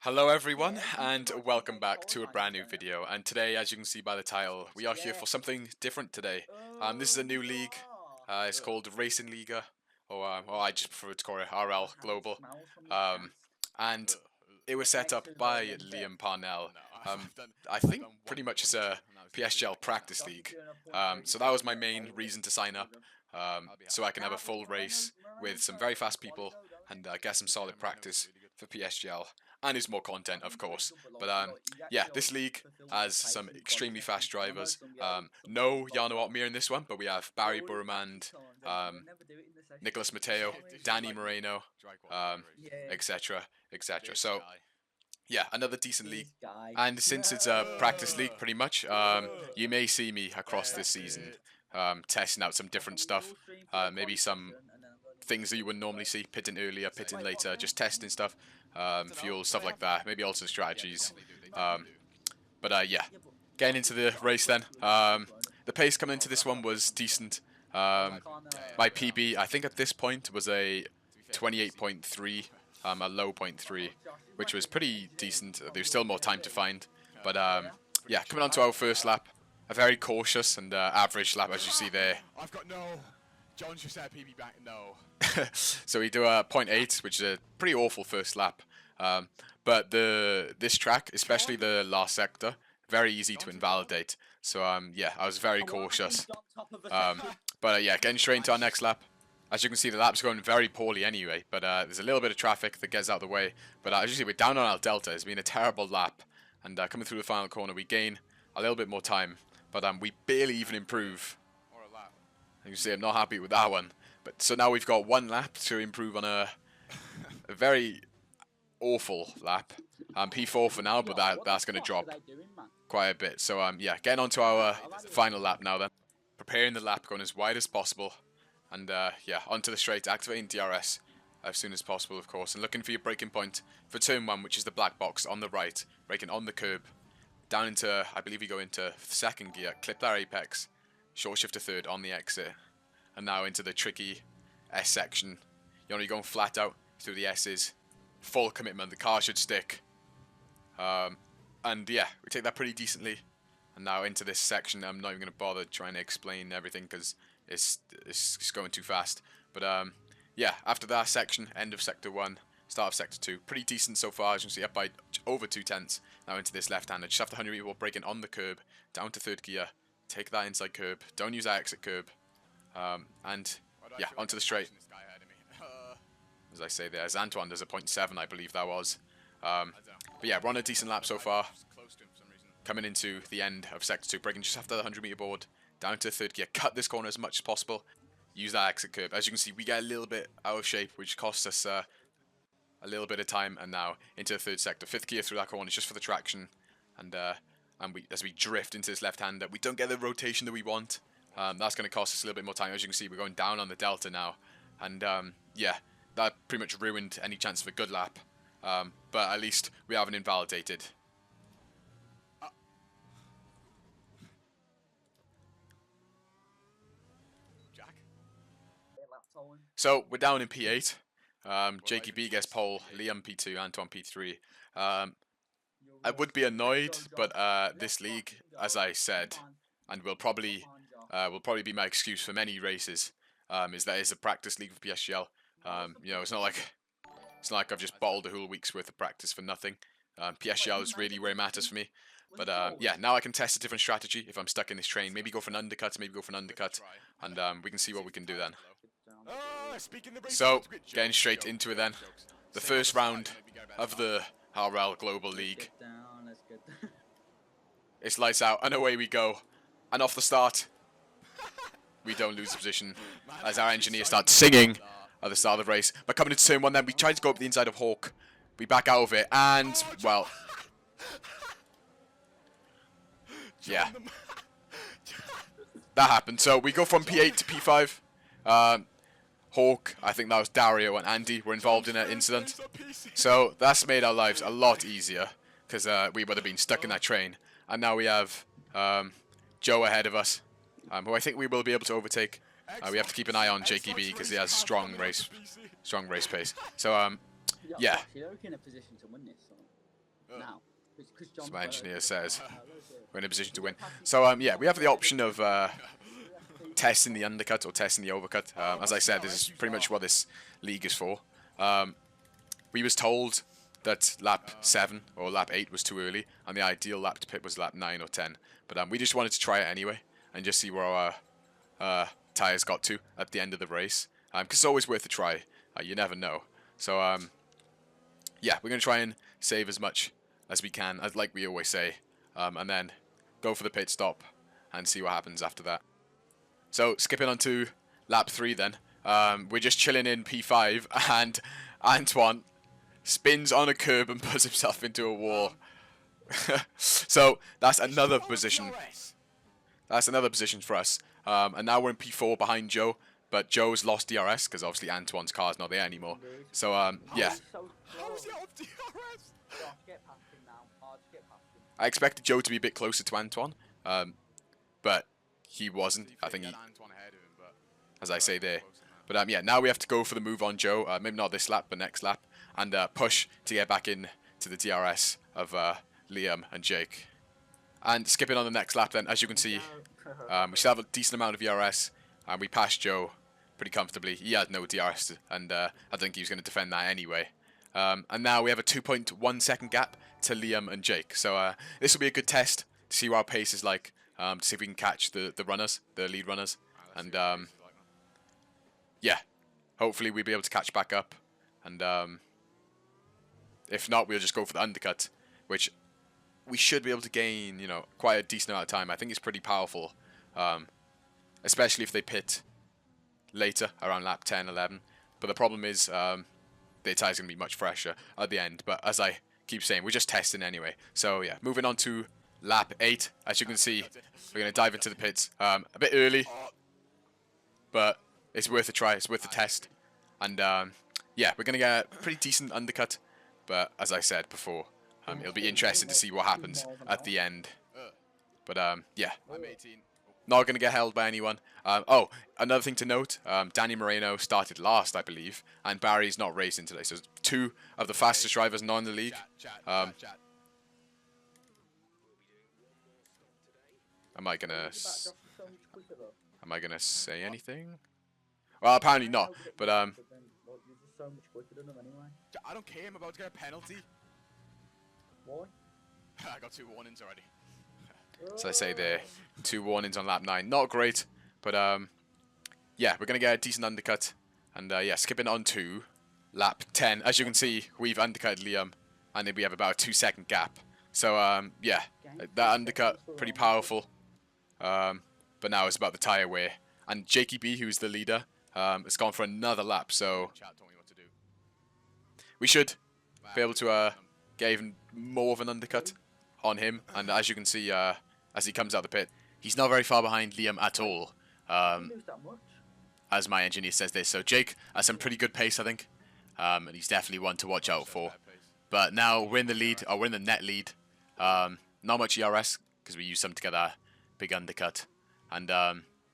Hello everyone and welcome back to a brand new video, and today, as you can see by the title, we are here for something different today. This is a new league. It's called Racingliga, or I just prefer to call it RL Global. And it was set up by Liam Parnell. I think pretty much as a PSGL practice league. So that was my main reason to sign up, so I can have a full race with some very fast people and get some solid practice for PSGL. And is more content, of course. But yeah, this league has some extremely fast drivers. No Jarno Otmir in this one, but we have Barry Burmand, Nicholas Mateo, Danny Moreno, etc., etc. So yeah, another decent league. And since it's a practice league, pretty much, you may see me across this season testing out some different stuff. Maybe some things that you wouldn't normally see, pitting earlier, pitting later, just testing stuff, fuel, stuff like that, maybe alternate strategies. Yeah, getting into the race then. The pace coming into this one was decent. My PB, I think at this point, was a 28.3, a low .3, which was pretty decent. There's still more time to find. But yeah, coming on to our first lap, a very cautious and average lap, as you see there. I've got no. John just said PB back. No. So we do a .8, which is a pretty awful first lap. But this track, especially the last sector, very easy to invalidate. So yeah, I was very cautious. Yeah, getting straight into our next lap. As you can see, the lap's going very poorly anyway, but there's a little bit of traffic that gets out of the way. But as you see, we're down on our delta. It's been a terrible lap, and coming through the final corner, we gain a little bit more time, but we barely even improve. You can see I'm not happy with that one. But so now we've got one lap to improve on a very awful lap. P4 for now, but that's going to drop quite a bit. So yeah, getting on to our final lap now then. Preparing the lap, going as wide as possible. And yeah, onto the straight, activating DRS as soon as possible, of course. And looking for your braking point for turn 1, which is the black box on the right. Braking on the curb. Down into, I believe we go into second gear, clip that apex. Short shift to third on the exit. And now into the tricky S section. You're only going flat out through the S's. Full commitment, the car should stick. And yeah, we take that pretty decently. And now into this section, I'm not even going to bother trying to explain everything because it's going too fast. But yeah, after that section, end of sector 1, start of sector 2, pretty decent so far. As you can see, up by over 2/10. Now into this left-hander, just after 100 meter, braking on the curb, down to third gear. Take that inside curb. Don't use that exit curb. And yeah, onto the straight. As I say there, as Antoine does a .7, I believe that was. But yeah, we're on a decent lap so far. Coming into the end of sector 2, braking just after the 100 meter board, down to third gear. Cut this corner as much as possible. Use that exit curb. As you can see, we get a little bit out of shape, which costs us a little bit of time. And now into the third sector, fifth gear through that corner, just for the traction. And as we drift into this left-hander, we don't get the rotation that we want. That's going to cost us a little bit more time. As you can see, we're going down on the delta now. And yeah, that pretty much ruined any chance of a good lap. But at least we haven't invalidated. Jack. So we're down in P8. Jakey B gets pole, Liam P2, Antoine P3. I would be annoyed, but this league, as I said, and will probably be my excuse for many races, is that it's a practice league for PSGL. You know, it's not like I've just bottled a whole week's worth of practice for nothing. PSGL is really where it matters for me. But yeah, now I can test a different strategy if I'm stuck in this train. Maybe go for an undercut, and we can see what we can do then. So, getting straight into it then. The first round of the RL Global League. It's lights out, and away we go. And off the start, we don't lose the position as our engineer starts singing at the start of the race. But coming into turn 1 then, we tried to go up the inside of Hawk. We back out of it, and, well, yeah. That happened. So we go from P8 to P5. Hawk, I think that was Dario and Andy, were involved in that incident. So that's made our lives a lot easier, because we would have been stuck in that train. And now we have Joe ahead of us, who I think we will be able to overtake. We have to keep an eye on Jakey B because he has strong race pace. So yeah. You're in a position to win this. So. now. As my engineer says, we're in a position to win. So yeah, we have the option of testing the undercut or testing the overcut. As I said, this is pretty much what this league is for. We was told that lap 7 or lap 8 was too early, and the ideal lap to pit was lap 9 or 10. But we just wanted to try it anyway, and just see where our tyres got to at the end of the race. Because it's always worth a try. You never know. So yeah, we're going to try and save as much as we can, like we always say, and then go for the pit stop and see what happens after that. So skipping on to lap 3 then. We're just chilling in P5, and Antoine spins on a curb and puts himself into a wall. So that's another position. That's another position for us. And now we're in P4 behind Joe, but Joe's lost DRS because obviously Antoine's car's not there anymore. So yeah. How is he off DRS? I expected Joe to be a bit closer to Antoine, but he wasn't. I think he, as I say there. But yeah, now we have to go for the move on Joe. Maybe not this lap, but next lap, and push to get back in to the DRS of Liam and Jake. And skipping on the next lap, then, as you can see, we still have a decent amount of DRS, and we passed Joe pretty comfortably. He had no DRS, and I think he was going to defend that anyway. And now we have a 2.1 second gap to Liam and Jake. So this will be a good test to see what our pace is like, to see if we can catch the runners, the lead runners. And yeah, hopefully we'll be able to catch back up. And if not, we'll just go for the undercut, which we should be able to gain, you know, quite a decent amount of time. I think it's pretty powerful, especially if they pit later, around lap 10, 11. But the problem is their tyres going to be much fresher at the end. But as I keep saying, we're just testing anyway. So yeah, moving on to lap 8. As you can see, we're going to dive into the pits a bit early, but it's worth a try. It's worth a test. And yeah, we're going to get a pretty decent undercut. But as I said before, it'll be interesting to see what happens at the end. But yeah, not going to get held by anyone. Oh, another thing to note, Danny Moreno started last, I believe, and Barry's not racing today. So 2 of the fastest drivers not in the league. Am I gonna say anything? Well, apparently not. But I don't care. I'm about to get a penalty. Why? I got 2 warnings already. So I say there, 2 warnings on lap 9. Not great, but yeah, we're going to get a decent undercut. And yeah, skipping on to lap 10. As you can see, we've undercut Liam, and then we have about a 2-second gap. So yeah, that undercut, pretty powerful. But now it's about the tyre wear. And Jakey B, who's the leader, has gone for another lap. So we should be able to get even more of an undercut on him. And as you can see, as he comes out the pit, he's not very far behind Liam at all, as my engineer says this. So Jake has some pretty good pace, I think, and he's definitely one to watch out for. But now we're in the lead, or we're in the net lead. Not much ERS, because we used some to get a big undercut. And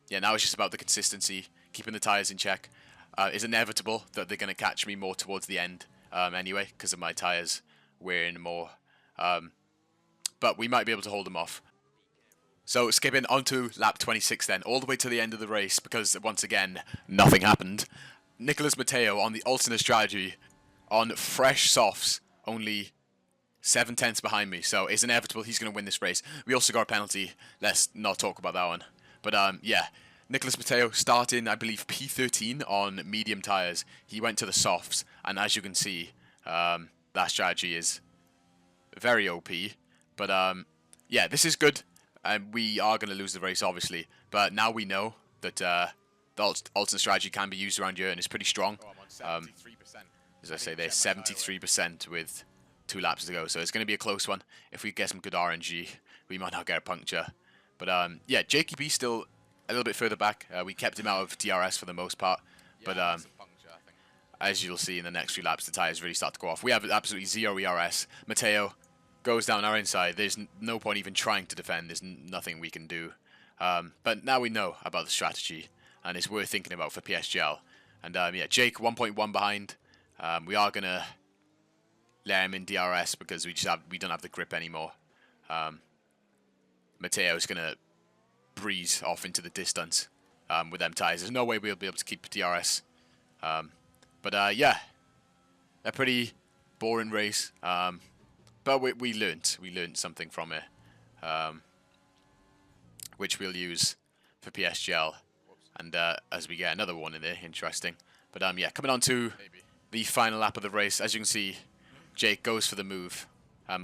yeah, now it's just about the consistency, keeping the tyres in check. It's inevitable that they're going to catch me more towards the end anyway, because of my tyres wearing more. But we might be able to hold them off. So skipping onto lap 26 then, all the way to the end of the race, because once again, nothing happened. Nicholas Matteo on the alternate strategy, on fresh softs, only 7 tenths behind me, so it's inevitable he's going to win this race. We also got a penalty, let's not talk about that one. But yeah, Nicholas Matteo starting, I believe, P13 on medium tyres. He went to the softs, and as you can see, that strategy is very OP. But yeah, this is good. We are going to lose the race, obviously. But now we know that the alternate strategy can be used around here, and it's pretty strong. As I say, there's 73% with 2 laps to go. So it's going to be a close one. If we get some good RNG, we might not get a puncture. But yeah, Jakey B still a little bit further back. We kept him out of DRS for the most part. But as you'll see in the next few laps, the tyres really start to go off. We have absolutely 0 ERS. Matteo goes down our inside. There's no point even trying to defend. There's nothing we can do. But now we know about the strategy, and it's worth thinking about for PSGL. And yeah, Jake 1.1 behind. We are going to let him in DRS because we don't have the grip anymore. Matteo's gonna breeze off into the distance with them tyres. There's no way we'll be able to keep DRS. But yeah, a pretty boring race. But we learned something from it, which we'll use for PSGL, and as we get another one in there, interesting. But yeah, coming on to the final lap of the race. As you can see, Jake goes for the move.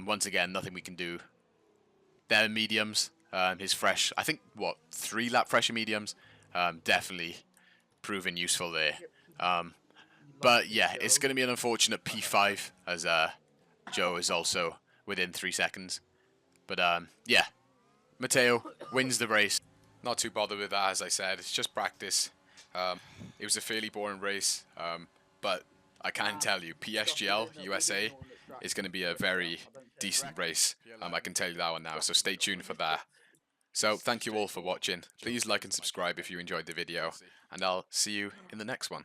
Once again, nothing we can do. They're mediums. His fresh, I think, what, 3 lap fresher mediums, definitely proven useful there. But yeah, it's going to be an unfortunate P5 as Joe is also within 3 seconds. But yeah, Matteo wins the race. Not too bothered with that, as I said. It's just practice. It was a fairly boring race, but I can tell you, PSGL USA is going to be a very decent race. I can tell you that one now, so stay tuned for that. So thank you all for watching. Please like and subscribe if you enjoyed the video, and I'll see you in the next one.